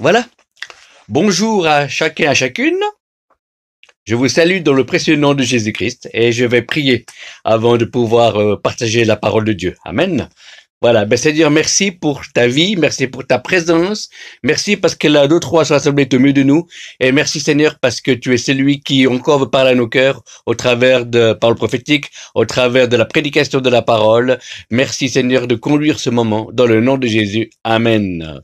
Voilà. Bonjour à chacun et à chacune. Je vous salue dans le précieux nom de Jésus-Christ et je vais prier avant de pouvoir partager la parole de Dieu. Amen. Voilà. Seigneur, merci pour ta vie, merci pour ta présence, merci parce que là, deux, trois sont assemblés au milieu de nous et merci Seigneur parce que tu es celui qui encore veut parler à nos cœurs au travers de paroles prophétiques, au travers de la prédication de la parole. Merci Seigneur de conduire ce moment dans le nom de Jésus. Amen.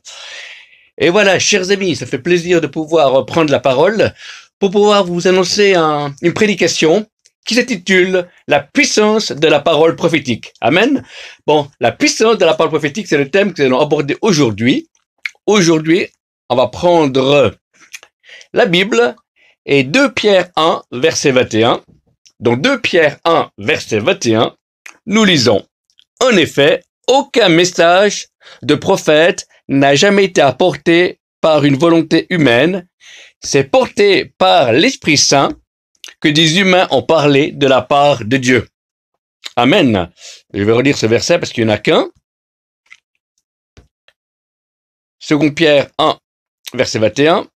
Et voilà, chers amis, ça fait plaisir de pouvoir prendre la parole pour pouvoir vous annoncer une prédication qui s'intitule « La puissance de la parole prophétique ». Amen. Bon, la puissance de la parole prophétique, c'est le thème que nous allons aborder aujourd'hui. Aujourd'hui, on va prendre la Bible et 2 Pierre 1, verset 21. Dans 2 Pierre 1, verset 21, nous lisons « En effet, aucun message de prophète n'a jamais été apporté par une volonté humaine, c'est porté par l'Esprit Saint que des humains ont parlé de la part de Dieu. » Amen. Je vais relire ce verset parce qu'il n'y en a qu'un. 2 Pierre 1, verset 21.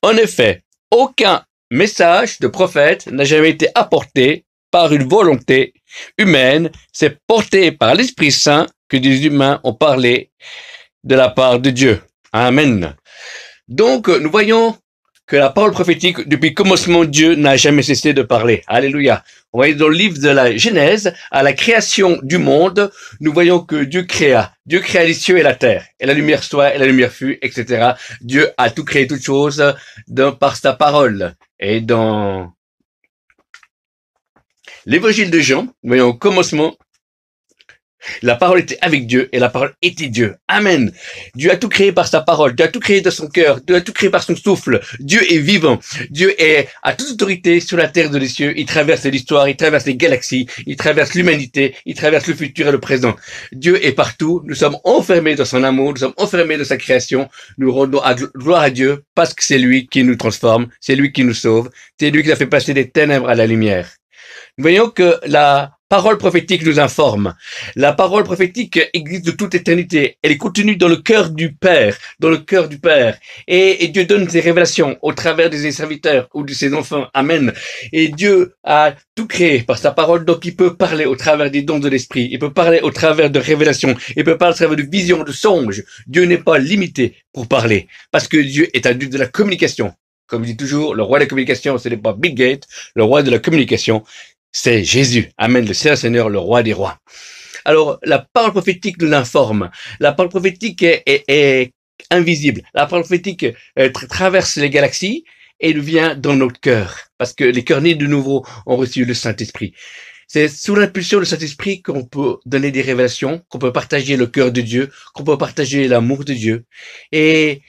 En effet, aucun message de prophète n'a jamais été apporté par une volonté humaine, c'est porté par l'Esprit Saint que des humains ont parlé de la part de Dieu. Amen. Donc, nous voyons que la parole prophétique, depuis le commencement, Dieu n'a jamais cessé de parler. Alléluia. On voit dans le livre de la Genèse, à la création du monde, nous voyons que Dieu créa. Dieu créa les cieux et la terre. Et la lumière soit, et la lumière fut, etc. Dieu a tout créé, toutes choses, par sa parole. Et dans l'évangile de Jean, nous voyons au commencement, la parole était avec Dieu et la parole était Dieu. Amen. Dieu a tout créé par sa parole. Dieu a tout créé de son cœur. Dieu a tout créé par son souffle. Dieu est vivant. Dieu a toute autorité sur la terre et les cieux. Il traverse l'histoire, il traverse les galaxies, il traverse l'humanité, il traverse le futur et le présent. Dieu est partout. Nous sommes enfermés dans son amour. Nous sommes enfermés dans sa création. Nous rendons gloire à Dieu parce que c'est lui qui nous transforme. C'est lui qui nous sauve. C'est lui qui a fait passer des ténèbres à la lumière. Nous voyons que la parole prophétique nous informe. La parole prophétique existe de toute éternité. Elle est contenue dans le cœur du Père, dans le cœur du Père. Et Dieu donne ses révélations au travers de ses serviteurs ou de ses enfants. Amen. Et Dieu a tout créé par sa parole, donc il peut parler au travers des dons de l'esprit. Il peut parler au travers de révélations. Il peut parler au travers de visions, de songes. Dieu n'est pas limité pour parler, parce que Dieu est un Dieu de la communication. Comme je dis toujours, le roi de la communication, ce n'est pas Bill Gates. Le roi de la communication, c'est Jésus. Amen, le Seigneur, le roi des rois. Alors, la parole prophétique nous informe. La parole prophétique est invisible. La parole prophétique traverse les galaxies et vient dans notre cœur. Parce que les cœurs nés de nouveau ont reçu le Saint-Esprit. C'est sous l'impulsion du Saint-Esprit qu'on peut donner des révélations, qu'on peut partager le cœur de Dieu, qu'on peut partager l'amour de Dieu. Et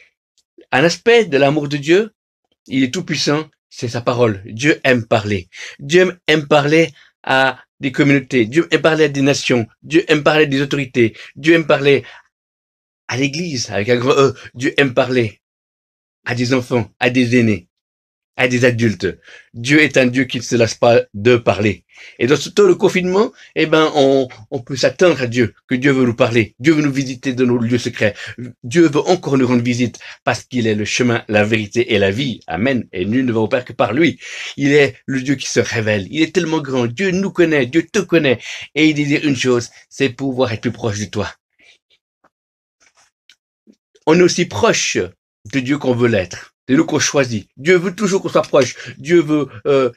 un aspect de l'amour de Dieu, il est tout puissant, c'est sa parole. Dieu aime parler. Dieu aime parler à des communautés. Dieu aime parler à des nations. Dieu aime parler à des autorités. Dieu aime parler à l'église, avec un grand E. Dieu aime parler à des enfants, à des aînés, à des adultes. Dieu est un Dieu qui ne se lasse pas de parler. Et dans ce temps de confinement, on peut s'attendre à Dieu, que Dieu veut nous parler. Dieu veut nous visiter dans nos lieux secrets. Dieu veut encore nous rendre visite parce qu'il est le chemin, la vérité et la vie. Amen. Et nul ne va au Père que par lui. Il est le Dieu qui se révèle. Il est tellement grand. Dieu nous connaît. Dieu te connaît. Et il désire une chose, c'est pouvoir être plus proche de toi. On est aussi proche de Dieu qu'on veut l'être. C'est nous qu'on choisit. Dieu veut toujours qu'on soit proche. Dieu veut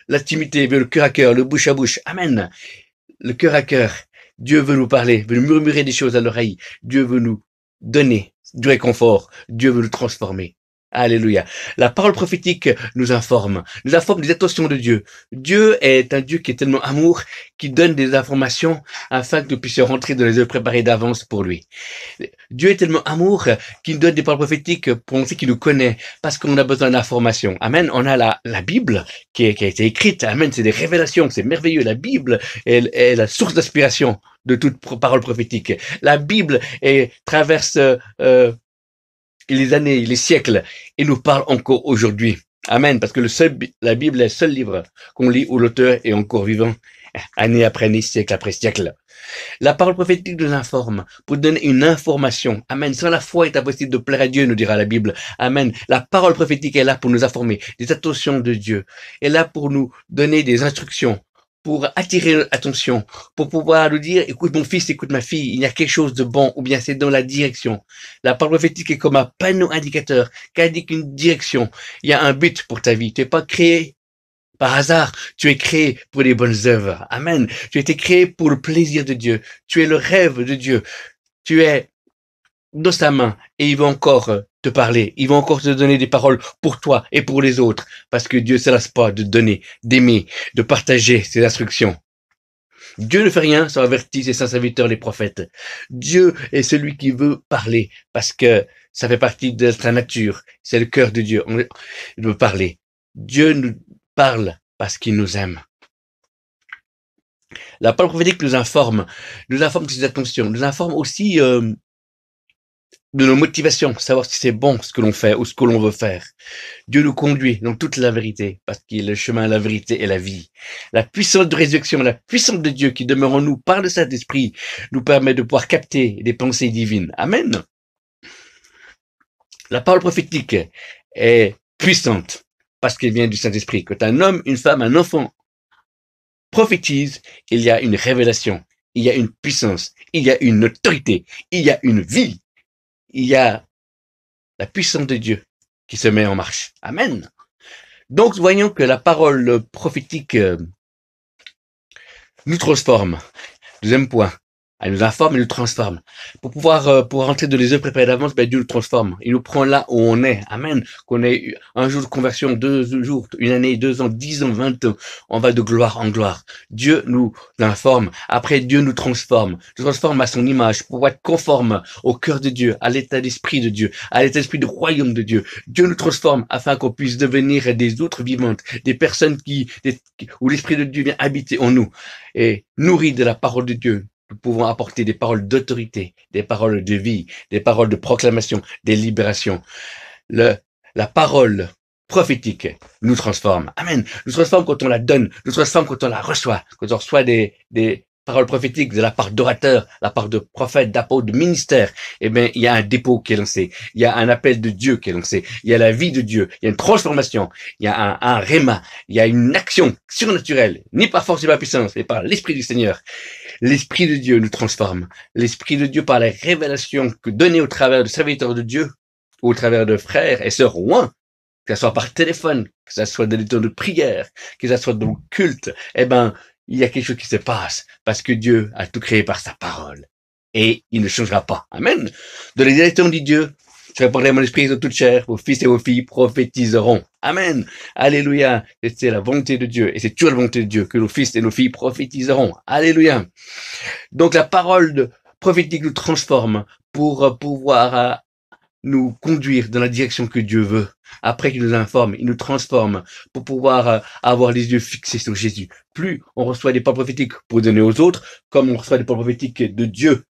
l'intimité, veut le cœur à cœur, le bouche à bouche. Amen. Le cœur à cœur. Dieu veut nous parler, veut nous murmurer des choses à l'oreille. Dieu veut nous donner du réconfort. Dieu veut nous transformer. Alléluia. La parole prophétique nous informe des intentions de Dieu. Dieu est un Dieu qui est tellement amour, qui donne des informations afin que nous puissions rentrer dans les œuvres préparées d'avance pour lui. Dieu est tellement amour qu'il nous donne des paroles prophétiques pour montrer qu'il nous connaît, parce qu'on a besoin d'informations. Amen. On a la Bible qui a été écrite. Amen. C'est des révélations. C'est merveilleux. La Bible est la source d'inspiration de toute parole prophétique. La Bible traverse les années, les siècles, et nous parle encore aujourd'hui. Amen. Parce que la Bible est le seul livre qu'on lit où l'auteur est encore vivant année après année, siècle après siècle. La parole prophétique nous informe pour donner une information. Amen. Sans la foi, il est impossible de plaire à Dieu, nous dira la Bible. Amen. La parole prophétique est là pour nous informer des attentions de Dieu. Elle est là pour nous donner des instructions, pour attirer notre attention, pour pouvoir nous dire, écoute mon fils, écoute ma fille, il y a quelque chose de bon, ou bien c'est dans la direction. La parole prophétique est comme un panneau indicateur qui indique une direction. Il y a un but pour ta vie. Tu n'es pas créé par hasard, tu es créé pour les bonnes œuvres. Amen. Tu as été créé pour le plaisir de Dieu. Tu es le rêve de Dieu. Tu es dans sa main et il va encore te parler. Il va encore te donner des paroles pour toi et pour les autres. Parce que Dieu ne se lasse pas de donner, d'aimer, de partager ses instructions. Dieu ne fait rien sans avertir ses saints serviteurs, les prophètes. Dieu est celui qui veut parler parce que ça fait partie de sa nature. C'est le cœur de Dieu. Il veut parler. Dieu nous parle parce qu'il nous aime. La parole prophétique nous informe de ses attentions, nous informe aussi de nos motivations, savoir si c'est bon ce que l'on fait ou ce que l'on veut faire. Dieu nous conduit dans toute la vérité, parce qu'il est le chemin, la vérité et la vie. La puissance de résurrection, la puissance de Dieu qui demeure en nous par le Saint-Esprit nous permet de pouvoir capter des pensées divines. Amen. La parole prophétique est puissante parce qu'elle vient du Saint-Esprit. Quand un homme, une femme, un enfant prophétise, il y a une révélation, il y a une puissance, il y a une autorité, il y a une vie, il y a la puissance de Dieu qui se met en marche. Amen. Donc, voyons que la parole prophétique nous transforme. Deuxième point. Elle nous informe et nous transforme. Pour pouvoir rentrer dans les œuvres préparées d'avance, Dieu nous transforme. Il nous prend là où on est. Amen. Qu'on ait un jour de conversion, 2 jours, une année, 2 ans, 10 ans, 20 ans. On va de gloire en gloire. Dieu nous informe. Après, Dieu nous transforme. Nous transforme à son image pour être conforme au cœur de Dieu, à l'état d'esprit de Dieu, à l'état d'esprit du royaume de Dieu. Dieu nous transforme afin qu'on puisse devenir des autres vivantes, des personnes où l'esprit de Dieu vient habiter en nous et nourri de la parole de Dieu. Nous pouvons apporter des paroles d'autorité, des paroles de vie, des paroles de proclamation, des libérations. La parole prophétique nous transforme. Amen. Nous transforme quand on la donne, nous transforme quand on la reçoit, quand on reçoit des paroles prophétiques de la part d'orateurs, de la part de prophètes, d'apôtres, de ministères. Eh bien, il y a un dépôt qui est lancé, il y a un appel de Dieu qui est lancé, il y a la vie de Dieu, il y a une transformation, il y a un réma, il y a une action surnaturelle, ni par force ni par puissance, mais par l'Esprit du Seigneur. L'Esprit de Dieu nous transforme. L'Esprit de Dieu par les révélations que données au travers de serviteurs de Dieu, au travers de frères et sœurs loin, que ce soit par téléphone, que ce soit dans les temps de prière, que ce soit dans le culte, eh ben, il y a quelque chose qui se passe parce que Dieu a tout créé par sa parole. Et il ne changera pas. Amen. De les élections dit Dieu, je répondrai à mon esprit de toute chair, vos fils et vos filles prophétiseront. Amen. Alléluia. C'est la volonté de Dieu. Et c'est toujours la volonté de Dieu que nos fils et nos filles prophétiseront. Alléluia. Donc la parole prophétique nous transforme pour pouvoir nous conduire dans la direction que Dieu veut. Après qu'il nous informe, il nous transforme pour pouvoir avoir les yeux fixés sur Jésus. Plus on reçoit des paroles prophétiques pour donner aux autres, comme on reçoit des paroles prophétiques de Dieu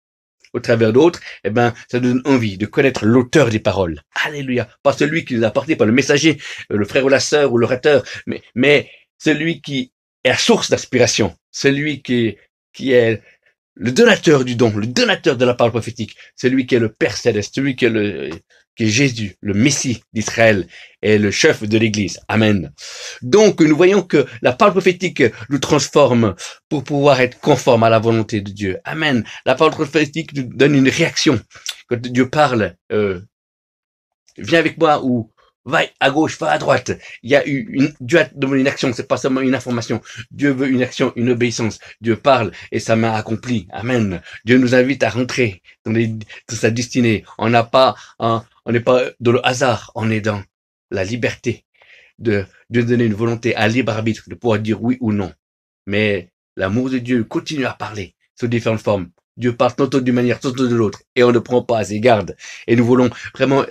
au travers d'autres, eh ben, ça nous donne envie de connaître l'auteur des paroles. Alléluia. Pas celui qui nous a apporté, pas le messager, le frère ou la sœur ou l'orateur, mais celui qui est la source d'inspiration, celui qui est le donateur du don, le donateur de la parole prophétique, celui qui est le Père Céleste, celui qui est Jésus, le Messie d'Israël et le chef de l'Église. Amen. Donc, nous voyons que la parole prophétique nous transforme pour pouvoir être conforme à la volonté de Dieu. Amen. La parole prophétique nous donne une réaction. Quand Dieu parle, viens avec moi ou va à gauche, va à droite. Il y a Dieu a demandé une action, c'est pas seulement une information. Dieu veut une action, une obéissance. Dieu parle et sa main accomplit. Amen. Dieu nous invite à rentrer dans sa destinée. On n'est pas dans le hasard, on est dans la liberté de donner une volonté à libre arbitre, de pouvoir dire oui ou non. Mais l'amour de Dieu continue à parler sous différentes formes. Dieu parle tantôt d'une manière, tantôt de l'autre, et on ne prend pas à ses gardes. Et nous voulons vraiment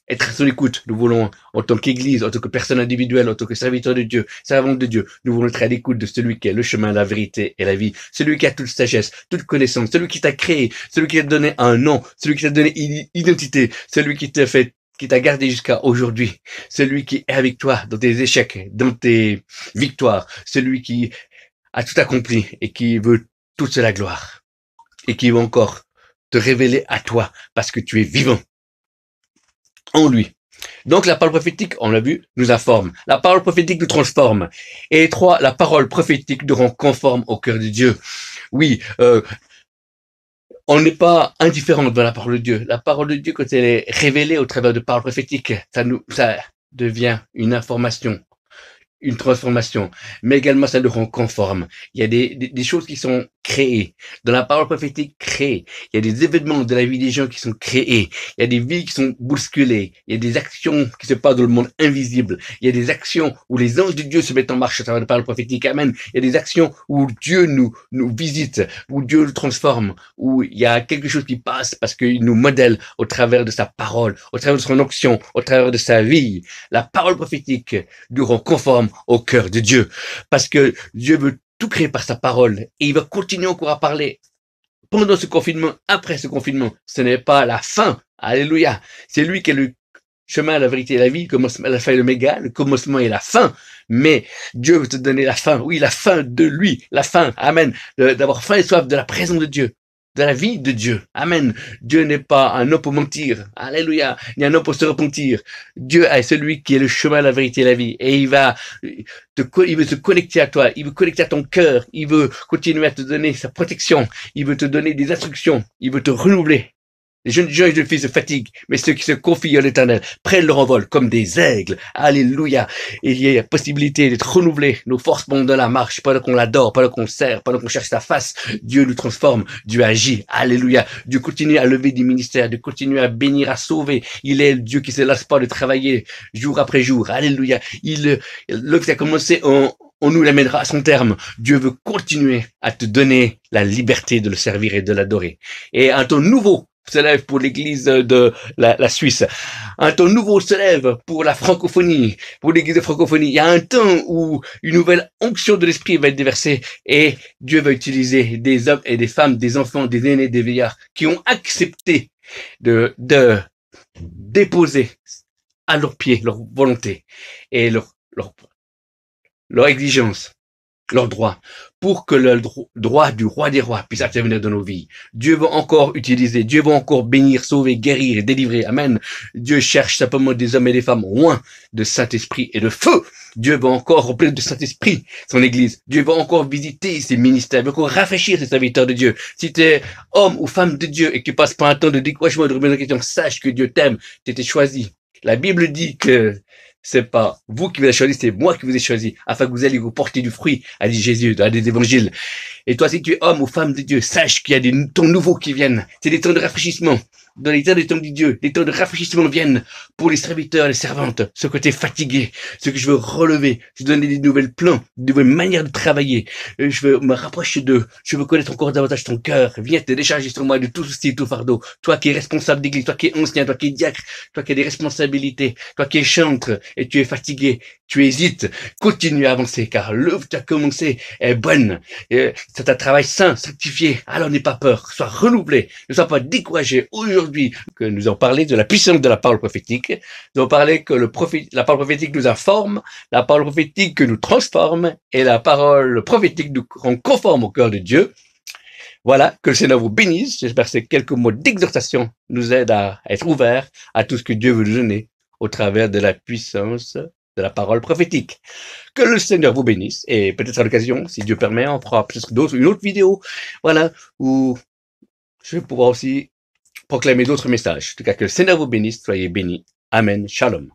être à son écoute. Nous voulons, en tant qu'Église, en tant que personne individuelle, en tant que serviteur de Dieu, servante de Dieu, nous voulons être à l'écoute de celui qui est le chemin, la vérité et la vie, celui qui a toute sagesse, toute connaissance, celui qui t'a créé, celui qui t'a donné un nom, celui qui t'a donné une identité, celui qui t'a gardé jusqu'à aujourd'hui, celui qui est avec toi dans tes échecs, dans tes victoires, celui qui a tout accompli et qui veut toute la gloire et qui veut encore te révéler à toi parce que tu es vivant en lui. Donc la parole prophétique, on l'a vu, nous informe. La parole prophétique nous transforme. Et 3, la parole prophétique nous rend conforme au cœur de Dieu. Oui, on n'est pas indifférent dans la parole de Dieu. La parole de Dieu, quand elle est révélée au travers de paroles prophétiques, ça devient une information, une transformation, mais également ça nous rend conforme. Il y a des choses qui sont créées. Dans la parole prophétique créée, il y a des événements de la vie des gens qui sont créés. Il y a des vies qui sont bousculées. Il y a des actions qui se passent dans le monde invisible. Il y a des actions où les anges de Dieu se mettent en marche à travers la parole prophétique. Amen. Il y a des actions où Dieu nous visite, où Dieu nous transforme, où il y a quelque chose qui passe parce qu'il nous modèle au travers de sa parole, au travers de son onction, au travers de sa vie. La parole prophétique nous rend conforme au cœur de Dieu. Parce que Dieu veut tout créer par sa parole et il va continuer encore à parler pendant ce confinement, après ce confinement. Ce n'est pas la fin. Alléluia. C'est lui qui est le chemin, la vérité et la vie, le commencement, la fin et l'oméga, le commencement et la fin. Mais Dieu veut te donner la fin. Oui, la fin de lui. La fin. Amen. D'avoir faim et soif de la présence de Dieu, de la vie de Dieu. Amen. Dieu n'est pas un homme pour mentir. Alléluia. Ni un homme pour se repentir. Dieu est celui qui est le chemin, la vérité et la vie. Et il veut se connecter à toi. Il veut connecter à ton cœur. Il veut continuer à te donner sa protection. Il veut te donner des instructions. Il veut te renouveler. Les jeunes gens et jeunes filles se fatiguent, mais ceux qui se confient à l'Éternel prennent leur envol comme des aigles. Alléluia. Et il y a la possibilité d'être renouvelés. Nos forces pendant la marche, pendant qu'on l'adore, pendant qu'on sert, pendant qu'on cherche sa face. Dieu nous transforme. Dieu agit. Alléluia. Dieu continue à lever des ministères, de continuer à bénir, à sauver. Il est le Dieu qui ne se lasse pas de travailler jour après jour. Alléluia. L'œuvre qui a commencé on nous l'amènera à son terme. Dieu veut continuer à te donner la liberté de le servir et de l'adorer. Et un temps nouveau se lève pour l'église de la Suisse. Un temps nouveau se lève pour la francophonie, pour l'église de francophonie. Il y a un temps où une nouvelle onction de l'esprit va être déversée et Dieu va utiliser des hommes et des femmes, des enfants, des aînés, des vieillards qui ont accepté de déposer à leurs pieds leur volonté et leur exigence, leur droit, pour que le droit du roi des rois puisse intervenir dans nos vies. Dieu va encore utiliser, Dieu va encore bénir, sauver, guérir et délivrer. Amen. Dieu cherche simplement des hommes et des femmes loin de Saint-Esprit et de feu. Dieu va encore remplir de Saint-Esprit son église. Dieu va encore visiter ses ministères, il va encore rafraîchir ses serviteurs de Dieu. Si tu es homme ou femme de Dieu et que tu passes par un temps de découragement et de remise en question, sache que Dieu t'aime, tu étais choisi. La Bible dit que c'est pas vous qui vous avez choisi, c'est moi qui vous ai choisi, afin que vous alliez vous porter du fruit, a dit Jésus dans les évangiles. Et toi, si tu es homme ou femme de Dieu, sache qu'il y a des temps nouveaux qui viennent. C'est des temps de rafraîchissement. Dans les temps des temps de Dieu, les temps de rafraîchissement viennent pour les serviteurs et les servantes. Ce côté fatigué, ce que je veux relever, je veux donner des nouvelles plans, de nouvelles manières de travailler. Je veux me rapprocher d'eux. Je veux connaître encore davantage ton cœur. Viens te décharger sur moi de tout souci, tout fardeau. Toi qui es responsable d'église, toi qui es ancien, toi qui es diacre, toi qui as des responsabilités, toi qui es chantre et tu es fatigué, tu hésites. Continue à avancer car l'œuvre que tu as commencé est bonne. C'est un travail saint, sanctifié. Alors n'aie pas peur, sois renouvelé, ne sois pas découragé. Aujourd'hui, que nous avons parlé de la puissance de la parole prophétique, nous avons parlé que la parole prophétique nous informe, la parole prophétique nous transforme et la parole prophétique nous rend conforme au cœur de Dieu. Voilà, que le Seigneur vous bénisse. J'espère que ces quelques mots d'exhortation nous aident à être ouverts à tout ce que Dieu veut nous donner au travers de la puissance de la parole prophétique. Que le Seigneur vous bénisse et peut-être à l'occasion, si Dieu permet, on fera peut-être une autre vidéo, voilà, où je vais pouvoir aussi proclamer d'autres messages. En tout cas, que le Seigneur vous bénisse, soyez bénis. Amen. Shalom.